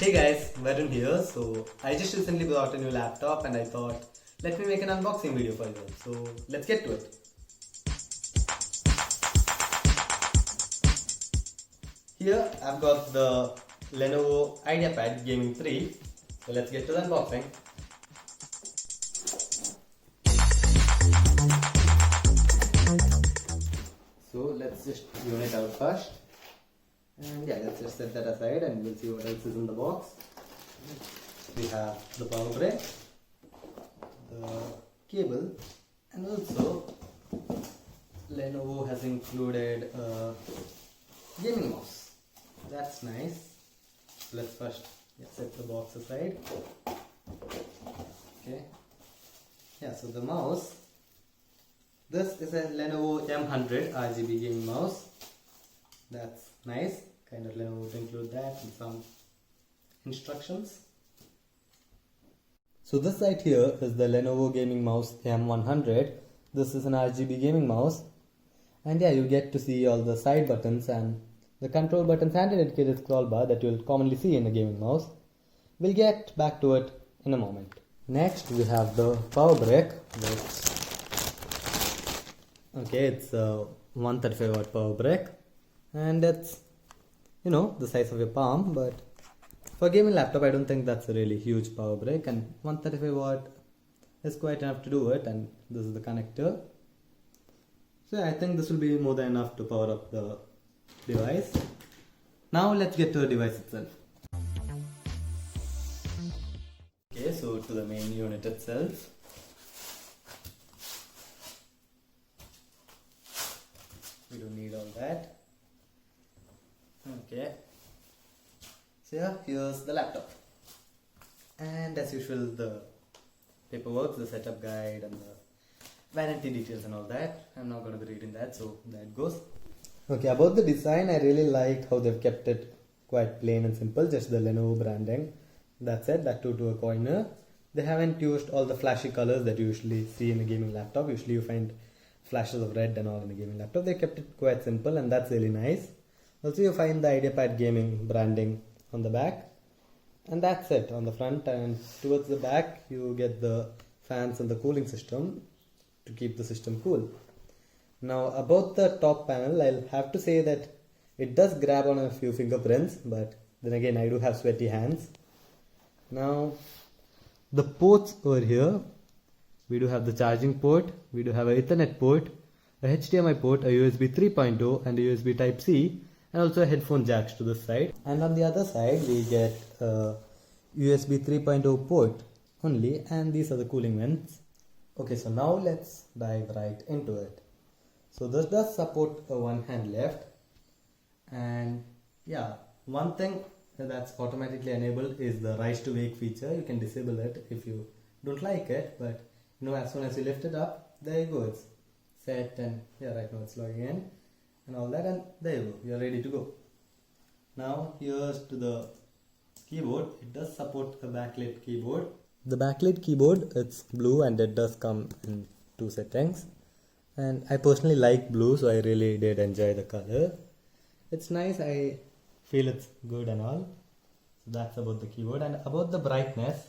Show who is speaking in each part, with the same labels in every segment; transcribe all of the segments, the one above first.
Speaker 1: Hey guys, Varun here. So I just recently bought a new laptop and I thought let me make an unboxing video for you. So let's get to it. Here I've got the Lenovo IdeaPad Gaming 3. So let's get to the unboxing. So let's just unit out first. And yeah, let's just set that aside and we'll see what else is in the box. We have the power brick, the cable, and also Lenovo has included a gaming mouse. That's nice. Let's first set the box aside. Okay. Yeah, so the mouse. This is a Lenovo M100 RGB gaming mouse. That's nice. Kind of Lenovo to include that and some instructions. So this right here is the Lenovo Gaming Mouse M100. This is an RGB gaming mouse. And yeah, you get to see all the side buttons and the control buttons and a dedicated scroll bar that you'll commonly see in a gaming mouse. We'll get back to it in a moment. Next we have the power brick. It's a 135 watt power brick. And it's, the size of your palm, but for a gaming laptop I don't think that's a really huge power brick, and 135 watt is quite enough to do it, and this is the connector. So yeah, I think this will be more than enough to power up the device. Now let's get to the device itself. Okay, so to the main unit itself. We don't need all that. Okay, so yeah, here's the laptop, and as usual the paperwork, the setup guide and the warranty details and all that. I'm not going to be reading that, so there it goes. Okay, about the design, I really like how they've kept it quite plain and simple, just the Lenovo branding. That's it, that too to a corner. They haven't used all the flashy colors that you usually see in a gaming laptop. Usually you find flashes of red and all in a gaming laptop. They kept it quite simple, and that's really nice. Also you find the IdeaPad Gaming branding on the back, and that's it on the front, and towards the back you get the fans and the cooling system to keep the system cool. Now about the top panel, I'll have to say that it does grab on a few fingerprints, but then again I do have sweaty hands. Now the ports over here, we do have the charging port, we do have a Ethernet port, a HDMI port, a USB 3.0 and a USB Type-C, and also a headphone jacks to this side. And on the other side we get a USB 3.0 port only, and these are the cooling vents. Okay, so now let's dive right into it. So this does support a one hand lift, and yeah, one thing that's automatically enabled is the rise to wake feature. You can disable it if you don't like it, but as soon as you lift it up, there you go, it's set, and yeah, right now it's logging in and all that, and there you go, you're ready to go. Now here's to the keyboard. It does support a backlit keyboard. The backlit keyboard, it's blue and it does come in two settings, and I personally like blue, so I really did enjoy the color. It's nice, I feel it's good and all. So that's about the keyboard. And about the brightness,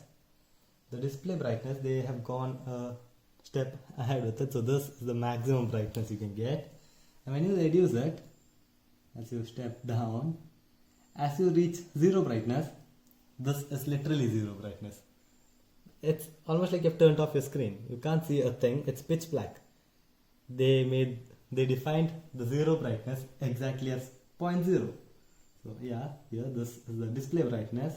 Speaker 1: the display brightness, they have gone a step ahead with it. So this is the maximum brightness you can get, and when you reduce it, as you step down, as you reach zero brightness, this is literally zero brightness. It's almost like you've turned off your screen. You can't see a thing, it's pitch black. They defined the zero brightness exactly as 0.0. So yeah, here this is the display brightness,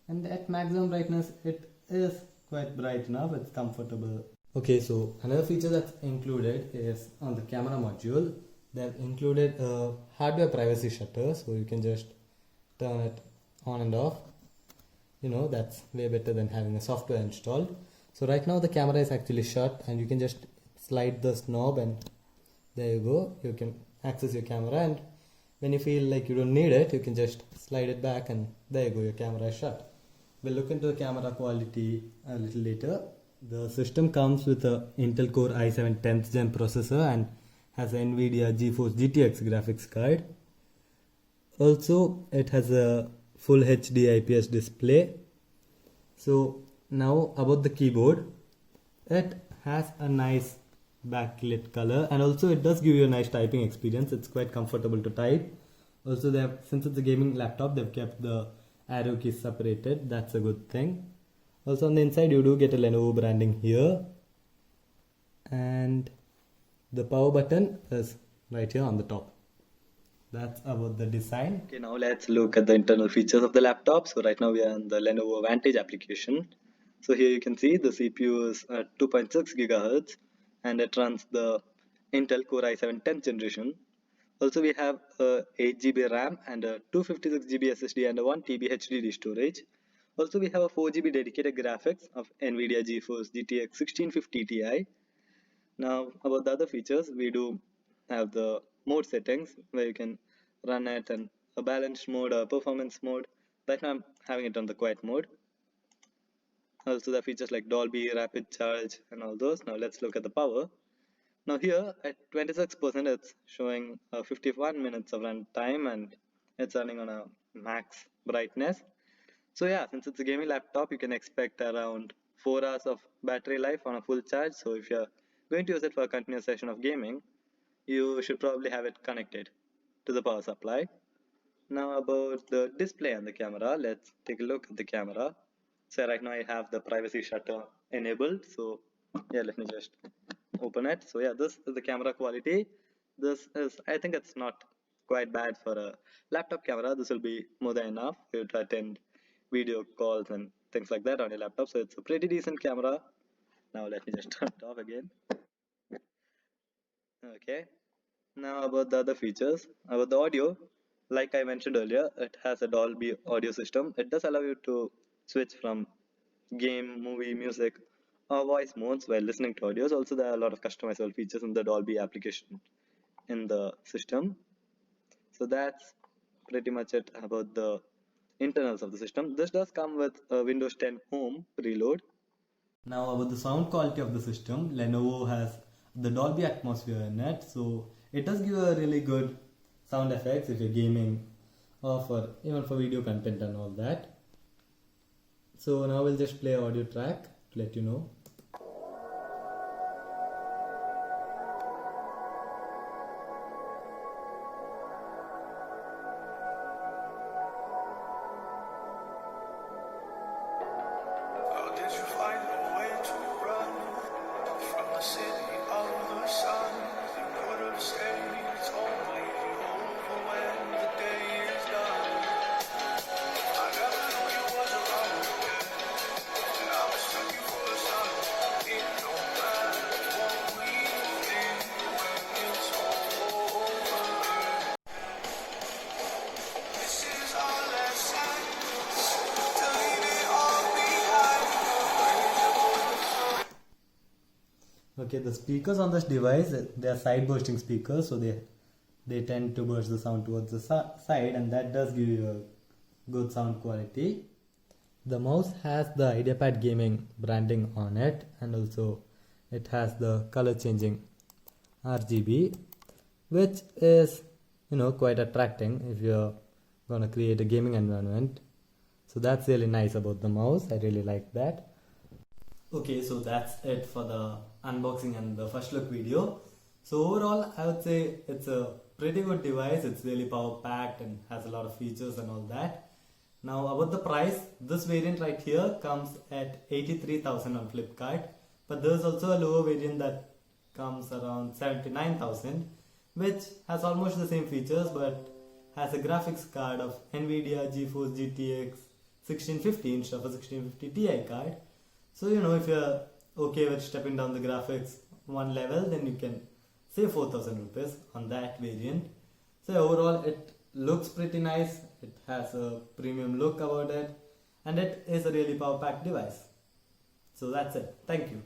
Speaker 1: and at maximum brightness it is quite bright enough, it's comfortable. Okay, so another feature that's included is on the camera module. They've included a hardware privacy shutter, so you can just turn it on and off. That's way better than having a software installed. So right now the camera is actually shut, and you can just slide this knob and there you go, you can access your camera, and when you feel like you don't need it, you can just slide it back and there you go, your camera is shut. We'll look into the camera quality a little later. The system comes with a Intel Core i7 10th Gen processor and has an NVIDIA GeForce GTX graphics card. Also, it has a full HD IPS display. So now about the keyboard, it has a nice backlit color, and also it does give you a nice typing experience. It's quite comfortable to type. Also, they have, since it's a gaming laptop, they've kept the arrow keys separated. That's a good thing. Also on the inside you do get a Lenovo branding here, and the power button is right here on the top. That's about the design. Okay, now let's look at the internal features of the laptop. So right now we are in the Lenovo Vantage application. So here you can see the CPU is at 2.6 gigahertz and it runs the Intel Core i7 10th generation. Also we have a 8 GB RAM and a 256 GB SSD and a 1 TB HDD storage. Also we have a 4 GB dedicated graphics of NVIDIA GeForce GTX 1650 Ti. Now about the other features, we do have the mode settings where you can run it in a balanced mode or performance mode. Right now I'm having it on the quiet mode. Also the features like Dolby, rapid charge and all those. Now let's look at the power. Now here at 26% it's showing 51 minutes of run time and it's running on a max brightness. So yeah, since it's a gaming laptop, you can expect around 4 hours of battery life on a full charge. So if you're going to use it for a continuous session of gaming, you should probably have it connected to the power supply. Now about the display and the camera, let's take a look at the camera. So right now I have the privacy shutter enabled. So yeah, let me just open it. So yeah, this is the camera quality. This is, I think it's not quite bad for a laptop camera. This will be more than enough for you to attend video calls and things like that on your laptop. So it's a pretty decent camera. Now let me just turn it off again. Okay. Now about the other features, about the audio, like I mentioned earlier, it has a Dolby audio system. It does allow you to switch from game, movie, music, or voice modes while listening to audios. Also, there are a lot of customizable features in the Dolby application in the system. So that's pretty much it about the internals of the system. This does come with a Windows 10 Home preload. Now about the sound quality of the system, Lenovo has the Dolby atmosphere in it, so it does give a really good sound effects if you're gaming or for even for video content and all that. So now we'll just play audio track to let you know. Okay, the speakers on this device, they are side bursting speakers, so they tend to burst the sound towards the side, and that does give you a good sound quality. The mouse has the IdeaPad Gaming branding on it, and also it has the color changing RGB, which is quite attracting if you're gonna create a gaming environment. So that's really nice about the mouse. I really like that. Okay, so that's it for the unboxing and the first look video. So overall, I would say it's a pretty good device. It's really power packed and has a lot of features and all that. Now about the price, this variant right here comes at 83,000 on Flipkart, but there's also a lower variant that comes around 79,000, which has almost the same features but has a graphics card of NVIDIA GeForce GTX 1650 instead of a 1650 Ti card. So if you're okay with stepping down the graphics one level, then you can save 4,000 rupees on that variant. So overall it looks pretty nice. It has a premium look about it, and it is a really power packed device. So that's it. Thank you.